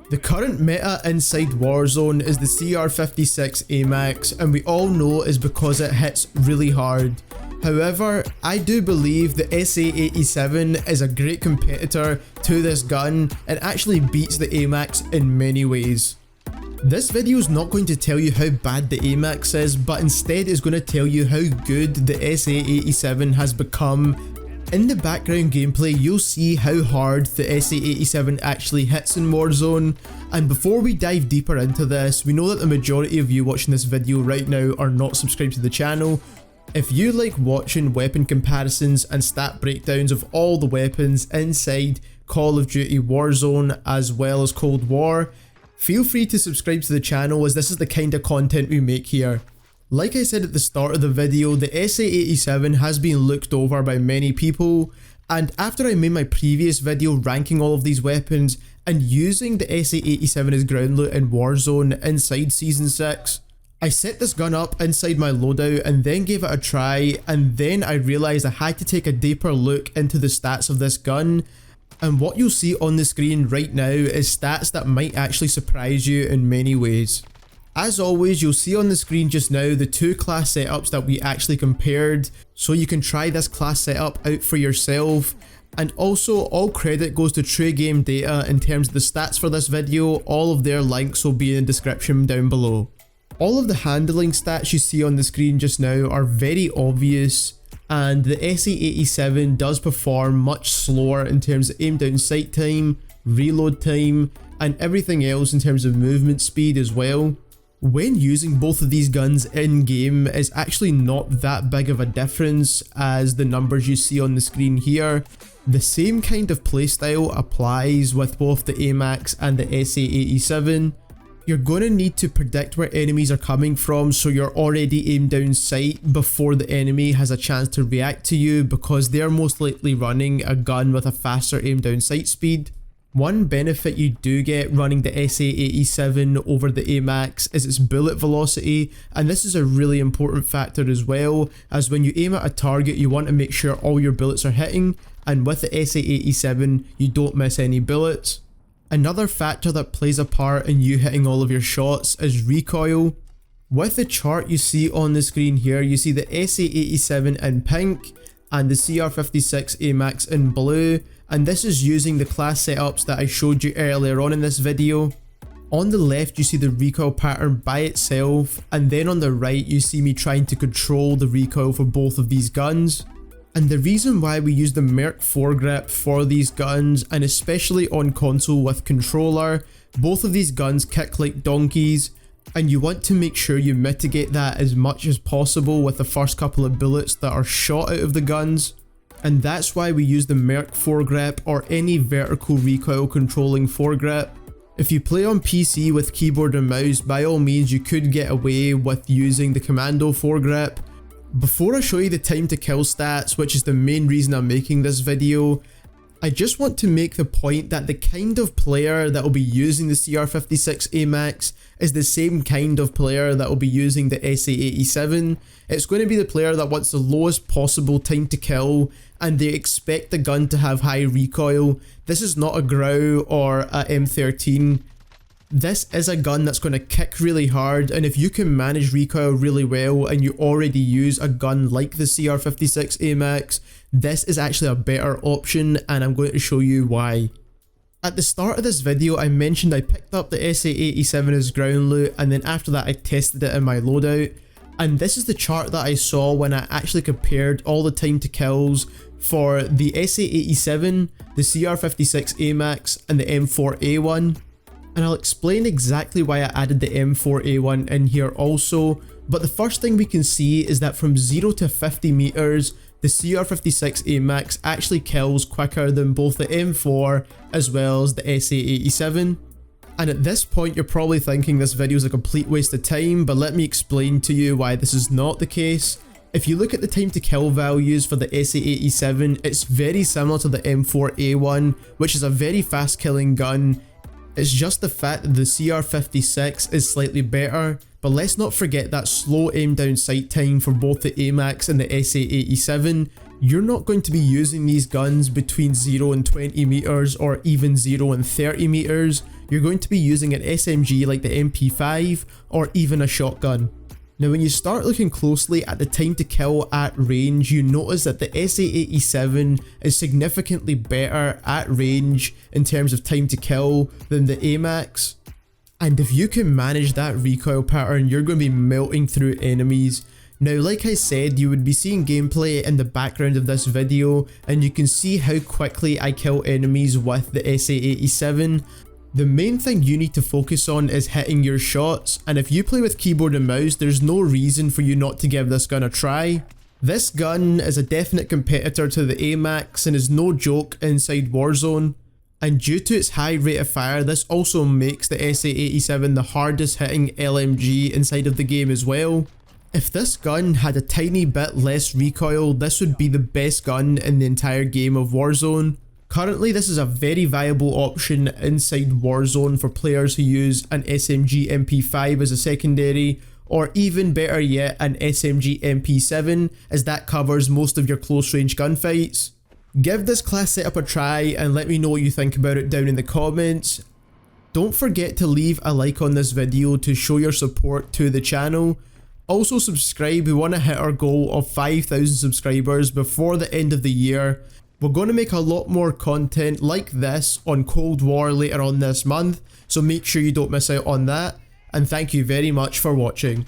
The current meta inside Warzone is the CR56 AMAX, and we all know is because it hits really hard. However, I do believe the SA-87 is a great competitor to this gun and actually beats the AMAX in many ways. This video is not going to tell you how bad the AMAX is, but instead is going to tell you how good the SA-87 has become. In the background gameplay, you'll see how hard the SA-87 actually hits in Warzone, and before we dive deeper into this, we know that the majority of you watching this video right now are not subscribed to the channel. If you like watching weapon comparisons and stat breakdowns of all the weapons inside Call of Duty Warzone as well as Cold War, feel free to subscribe to the channel as this is the kind of content we make here. Like I said at the start of the video, the SA-87 has been looked over by many people, and after I made my previous video ranking all of these weapons and using the SA-87 as ground loot in Warzone inside Season 6, I set this gun up inside my loadout and then gave it a try, and then I realised I had to take a deeper look into the stats of this gun, and what you'll see on the screen right now is stats that might actually surprise you in many ways. As always, you'll see on the screen just now the two class setups that we actually compared, so you can try this class setup out for yourself. And also, all credit goes to True Game Data in terms of the stats for this video. All of their links will be in the description down below. All of the handling stats you see on the screen just now are very obvious, and the SA-87 does perform much slower in terms of aim down sight time, reload time, and everything else in terms of movement speed as well. When using both of these guns in game is actually not that big of a difference as the numbers you see on the screen here. The same kind of playstyle applies with both the AMAX and the SA-87. You're going to need to predict where enemies are coming from, so you're already aimed down sight before the enemy has a chance to react to you, because they're most likely running a gun with a faster aim down sight speed. One benefit you do get running the SA-87 over the AMAX is its bullet velocity, and this is a really important factor as well, as when you aim at a target you want to make sure all your bullets are hitting, and with the SA-87 you don't miss any bullets. Another factor that plays a part in you hitting all of your shots is recoil. With the chart you see on the screen here, you see the SA-87 in pink and the CR56 AMAX in blue, and this is using the class setups that I showed you earlier on in this video. On the left you see the recoil pattern by itself, and then on the right you see me trying to control the recoil for both of these guns. And the reason why we use the Merc foregrip for these guns, and especially on console with controller, both of these guns kick like donkeys, and you want to make sure you mitigate that as much as possible with the first couple of bullets that are shot out of the guns. And that's why we use the Merc foregrip or any vertical recoil controlling foregrip. If you play on PC with keyboard and mouse, by all means you could get away with using the commando foregrip. Before I show you the time to kill stats, which is the main reason I'm making this video, I just want to make the point that the kind of player that will be using the CR56 AMAX is the same kind of player that will be using the SA-87. It's going to be the player that wants the lowest possible time to kill, and they expect the gun to have high recoil. This is not a Grau or a M13. This is a gun that's going to kick really hard, and if you can manage recoil really well and you already use a gun like the CR56 AMAX, this is actually a better option, and I'm going to show you why. At the start of this video I mentioned I picked up the SA-87 as ground loot, and then after that I tested it in my loadout, and this is the chart that I saw when I actually compared all the time to kills for the SA-87, the CR56 AMAX and the M4A1. And I'll explain exactly why I added the M4A1 in here also, but the first thing we can see is that from 0 to 50 meters, the CR56 AMAX actually kills quicker than both the M4 as well as the SA-87. And at this point you're probably thinking this video is a complete waste of time, but let me explain to you why this is not the case. If you look at the time to kill values for the SA-87, it's very similar to the M4A1, which is a very fast killing gun. It's just the fact that the CR56 is slightly better, but let's not forget that slow aim down sight time for both the AMAX and the SA-87. You're not going to be using these guns between 0 and 20 meters or even 0 and 30 meters. you're going to be using an SMG like the MP5 or even a shotgun. Now when you start looking closely at the time to kill at range, you notice that the SA-87 is significantly better at range in terms of time to kill than the AMAX. And if you can manage that recoil pattern, you're going to be melting through enemies. Now like I said, you would be seeing gameplay in the background of this video and you can see how quickly I kill enemies with the SA-87. The main thing you need to focus on is hitting your shots, and if you play with keyboard and mouse, there's no reason for you not to give this gun a try. This gun is a definite competitor to the AMAX and is no joke inside Warzone. And due to its high rate of fire, this also makes the SA-87 the hardest hitting LMG inside of the game as well. If this gun had a tiny bit less recoil, this would be the best gun in the entire game of Warzone. Currently, this is a very viable option inside Warzone for players who use an SMG MP5 as a secondary, or even better yet, an SMG MP7, as that covers most of your close range gunfights. Give this class setup a try and let me know what you think about it down in the comments. Don't forget to leave a like on this video to show your support to the channel. Also subscribe, we want to hit our goal of 5,000 subscribers before the end of the year. We're going to make a lot more content like this on Cold War later on this month, so make sure you don't miss out on that, and thank you very much for watching.